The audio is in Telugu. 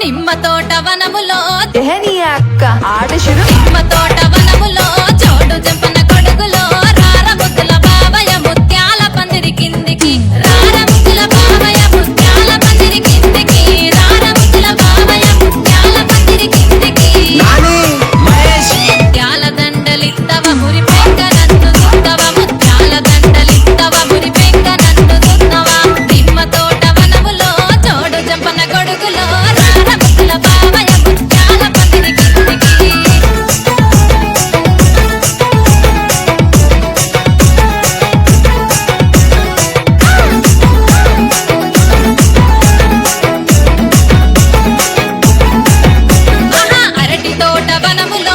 నిమ్మ తోట వనములో అక్క ఆట శురు నిమ్మ తోట వనములో చోడు చెంపన కొడుకులో రార ముద్దుల బావయ్య ముత్యాల పందిరి కిందికి రార ముద్దుల బావయ్య ముత్యాల పందిరి కిందికి రార ముద్దుల బావయ్య ముత్యాల పందిరి కిందికి ముత్యాల దండలిత్తవ మురి పెంక నన్ను సుత్తవ ముత్యాల దండలిత్తవ మురి పెంక నన్ను సుత్తవ నిమ్మ తోట వనములో చోడు చెంపన కొడుకులో రార ముద్దుల బావయ్య ముత్యాల పందిరి కిందికి అరటి తోట వనములో